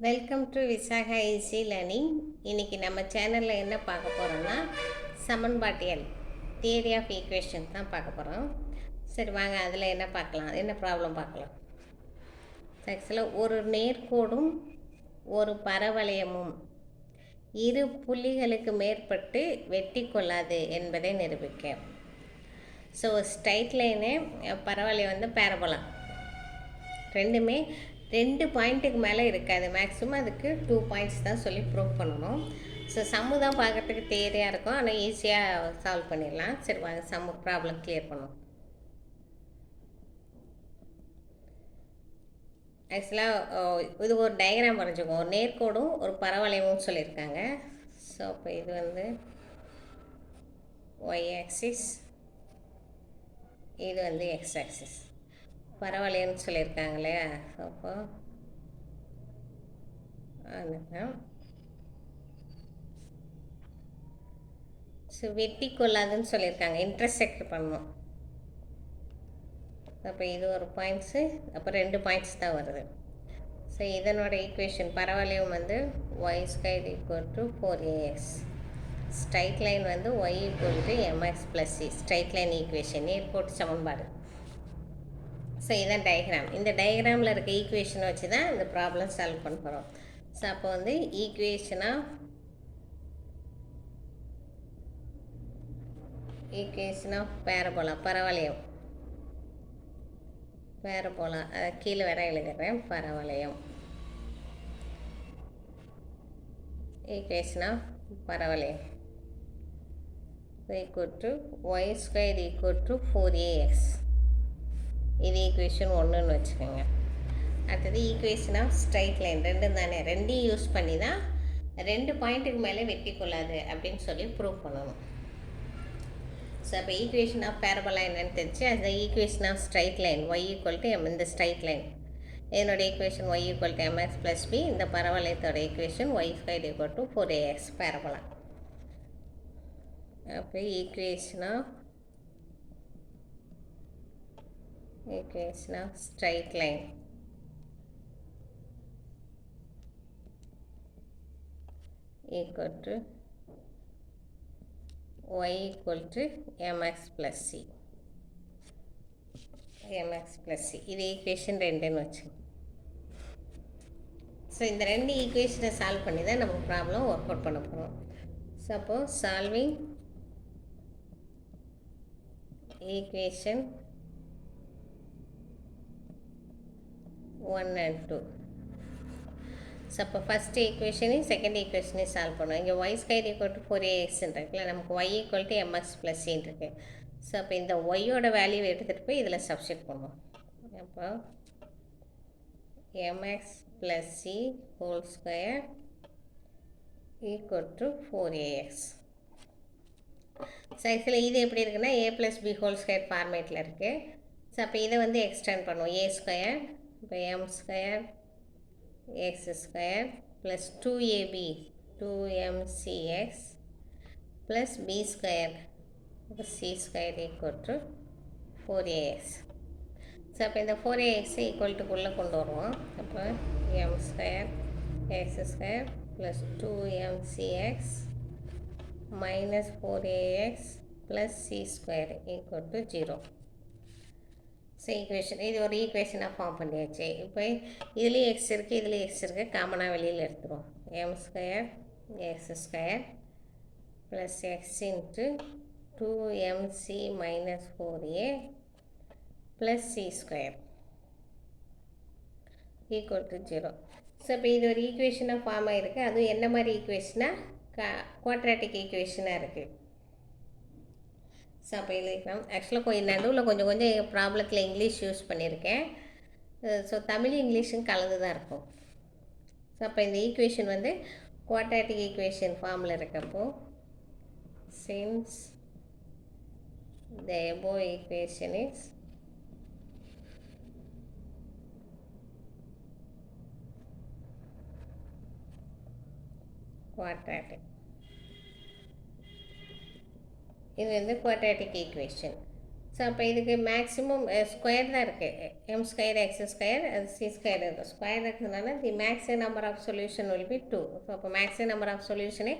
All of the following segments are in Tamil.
Welcome to Visakha easy learning. இன்றைக்கி நம்ம சேனலில் என்ன பார்க்க போகிறோம்னா சமன்பாட்டியல் தியரி ஆஃப் ஈக்குவேஷன் தான் பார்க்க போகிறோம். சரி வாங்க அதில் என்ன பார்க்கலாம், என்ன ப்ராப்ளம் பார்க்கலாம். ஆக்சுவலாக ஒரு நேர்கோடும் ஒரு பரவளையமும் இரு புள்ளிகளுக்கு மேற்பட்டு வெட்டி கொள்ளாது என்பதை நிரூபிக்க. ஸோ ஸ்ட்ரைட் லைனு பரவளையம் வந்து பேரபோலா ரெண்டுமே 2 பாயிண்ட்டுக்கு மேலே இருக்காது. மேக்ஸிமம் அதுக்கு 2 பாயிண்ட்ஸ் தான் சொல்லி ப்ரூவ் பண்ணணும். ஸோ சம்மு தான் பார்க்குறதுக்கு தேரியாக இருக்கும், ஆனால் ஈஸியாக சால்வ் பண்ணிடலாம். சரி வாங்க சம்மு ப்ராப்ளம் கிளியர் பண்ணுவோம். ஆக்சுவலாக இது ஒரு டயக்ராம் வரைஞ்சிக்கும். ஒரு நேர்கோடும் ஒரு பரவளையமும் சொல்லியிருக்காங்க. ஸோ அப்போ இது வந்து ஒய் ஆக்சிஸ், இது வந்து எக்ஸ் ஆக்சிஸ். பரவளையம்னு சொல்லியிருக்காங்க இல்லையா? அப்போ ஸோ வெட்டி கொள்ளாதுன்னு சொல்லியிருக்காங்க, இன்டர்செக்ட் பண்ணணும். அப்போ இது ஒரு பாயிண்ட்ஸு, அப்போ 2 பாயிண்ட்ஸ் தான் வருது. ஸோ இதனோட ஈக்குவேஷன் பரவளையம் வந்து y square equal to 4ax, straight line வந்து y equal to MX plus c, straight line equation, நேர்கோட்டு சமன்பாடு. ஸோ இதான் டயக்ராம். இந்த டயக்ராமில் இருக்க ஈக்குவேஷனை வச்சு தான் இந்த ப்ராப்ளம் சால்வ் பண்ண போகிறோம். ஸோ அப்போ வந்து ஈக்குவேஷன் ஆஃப் பேரபோலா, பரவளையம், பேரபோலா கீழே வேற எழுதுகிறேன், பரவளையம். ஈக்குவேஷன் ஆஃப் பரவளையம் equal to y square equal to 4ax, இது ஈக்குவேஷன் 1ன்னு வச்சுக்கோங்க. அடுத்தது ஈக்குவேஷன் ஆஃப் ஸ்ட்ரைட் லைன், ரெண்டும் தானே, ரெண்டையும் யூஸ் பண்ணி தான் 2 பாயிண்ட்டுக்கு மேலே வெட்டி கொள்ளாது அப்படின்னு சொல்லி ப்ரூவ் பண்ணணும். ஸோ அப்போ ஈக்குவேஷன் ஆஃப் பேரபோலா என்னன்னு தெரிஞ்சு அந்த equation of straight line y equal to m, இந்த ஸ்ட்ரைட் லைன் என்னோட equation y equal to MX plus b, இந்த பரவளையத்தோட equation y square equal to 4ax parabola. அப்போ equation of straight line equal to y equal to mx plus c, mx plus c, இது ஈக்குவேஷன் 2ன்னு வச்சு. ஸோ இந்த 2 ஈக்குவேஷனை சால்வ் பண்ணி தான் நம்ம ப்ராப்ளம் ஒர்க் அவுட் பண்ண போகிறோம். ஸோ அப்போ சால்விங் ஈக்குவேஷன் 1 and 2. ஸோ அப்போ ஃபஸ்ட்டு ஈக்குவேஷனையும் செகண்ட் ஈக்குவேஷனையும் சால்வ் பண்ணுவோம். இங்கே y square equal to 4ax இருக்குல்ல, நமக்கு y equal to MX plus சின்னு இருக்கு. ஸோ அப்போ இந்த ஒய்யோட வேல்யூ எடுத்துகிட்டு போய் இதில் சப்ஸ்டிட் பண்ணுவோம். அப்போ MX plus C whole square equal to 4ax. So actually இது எப்படி இருக்குன்னா ஏ ப்ளஸ் பி ஹோல் ஸ்கொயர் ஃபார்மேட்டில் இருக்குது. ஸோ அப்போ இதை வந்து எக்ஸ்டெண்ட் பண்ணுவோம். ஏ ஸ்கொயர் இப்போ M square x square plus 2ab 2mcx plus b square c square equal to 4ax. So அப்போ இந்த 4ax ஈக்குவல் டு உள்ளே கொண்டு வருவோம். அப்போ m square x square plus 2mcx minus 4ax plus c square equal to 0. So equation இது ஒரு ஈக்குவேஷனாக ஃபார்ம் பண்ணியாச்சு. இப்போ இதுலேயும் எக்ஸ் இருக்குது, இதுலேயும் எக்ஸ் இருக்குது, காமனாக வெளியில் எடுத்துருவோம். M square X square plus X into 2mc minus 4a plus C square equal to 0. So இப்போ இது ஒரு ஈக்குவேஷனாக ஃபார்ம் ஆகிருக்கு. அதுவும் என்ன மாதிரி ஈக்குவேஷனாக குவாட்ராட்டிக் ஈக்குவேஷனாக இருக்குது. ஸோ அப்போ எழுதிக்கலாம். ஆக்சுவலாக கொஞ்சம் நடுவில் கொஞ்சம் ப்ராப்ளத்தில் இங்கிலீஷ் யூஸ் பண்ணியிருக்கேன். ஸோ தமிழ் இங்கிலீஷும் கலந்து தான் இருக்கும். ஸோ அப்போ இந்த ஈக்குவேஷன் வந்து குவாட்ராட்டிக் ஈக்குவேஷன் ஃபார்மில் இருக்கப்போ since the above equation is quadratic, இது வந்து குவாட்ராட்டிக் ஈக்குவேஷன். ஸோ அப்போ இதுக்கு மேக்ஸிமம் ஸ்கொயர் தான் இருக்குது, எம் ஸ்கொயர் எக்ஸ் ஸ்கொயர் அது சி ஸ்கொயர் இருக்குது. ஸ்கொயர் இருக்கிறதுனால the maximum number of solution will be 2. So அப்போ மேக்ஸிமம் நம்பர் ஆஃப் சொல்யூஷனே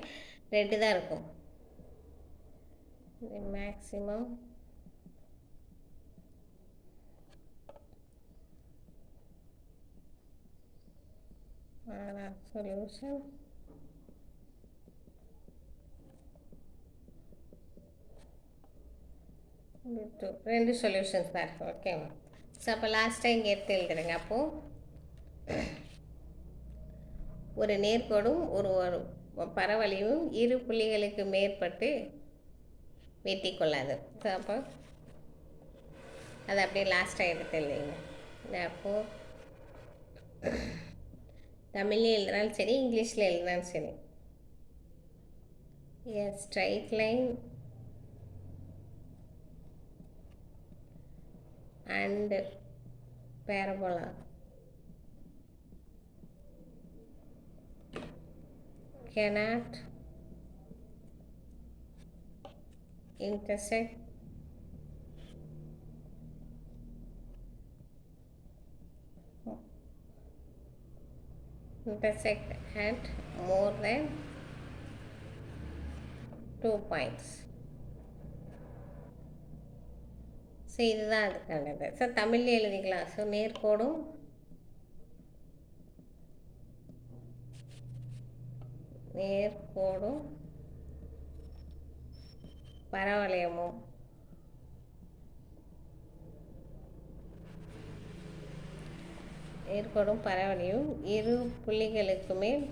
2 தான் இருக்கும். தி மேக்ஸிமம் சொல்யூஷன் ரெண்டு சொல்யூஷன்ஸ் தான் இருக்குது. ஓகேவா? ஸோ அப்போ லாஸ்ட்டாக இங்கே எடுத்து எழுதுறேங்க. அப்போது ஒரு நேர்கோடும் ஒரு பரவளையும் இரு புள்ளிகளுக்கு மேற்பட்டு வெட்டி கொள்ளாது. ஸோ அப்போ அதை அப்படியே லாஸ்ட்டாக எடுத்து எழுதுங்க. அப்போது தமிழ்லேயும் எழுதினாலும் சரி, இங்கிலீஷில் எழுதினாலும் சரி, a straight line and parabola cannot intersect at more than 2 points. So இதுதான் அதுக்கானது. ஸோ தமிழ்லேயே எழுதிக்கலாம். ஸோ நேர்கோடும் பரவளையமும் இரு புள்ளிகளுக்கு மேல்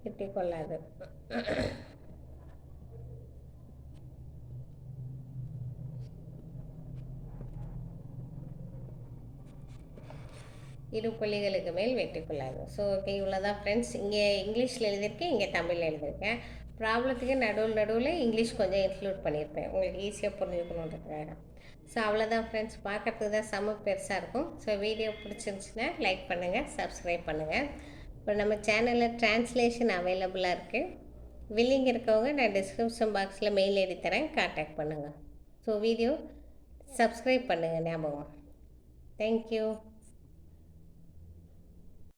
கிட்டிக்கொள்ளாது. இரு புள்ளிகளுக்கு மேல் வெட்டிக்கொள்ளாது. ஸோ ஓகே, இவ்வளோதான் ஃப்ரெண்ட்ஸ். இங்கே இங்கிலீஷில் எழுதியிருக்கேன், இங்கே தமிழில் எழுதியிருக்கேன். ப்ராப்ளத்துக்கு நடுவில் இங்கிலீஷ் கொஞ்சம் இன்க்ளூட் பண்ணியிருப்பேன், உங்களுக்கு ஈஸியாக புரிஞ்சுக்கணுன்றதுக்காக. ஸோ அவ்வளோதான் ஃப்ரெண்ட்ஸ். பார்க்குறதுக்கு தான் செம்ம பெருசாக இருக்கும். ஸோ வீடியோ பிடிச்சிருந்துச்சுன்னா லைக் பண்ணுங்கள், சப்ஸ்கிரைப் பண்ணுங்கள். இப்போ நம்ம சேனலில் ட்ரான்ஸ்லேஷன் அவைலபிளாக இருக்குது. வில்லிங் இருக்கவங்க நான் டிஸ்கிரிப்ஷன் பாக்ஸில் மெயில் எழுதி தரேன், கான்டாக்ட் பண்ணுங்கள். ஸோ வீடியோ சப்ஸ்கிரைப் பண்ணுங்கள் ஞாபகம். தேங்க்யூ.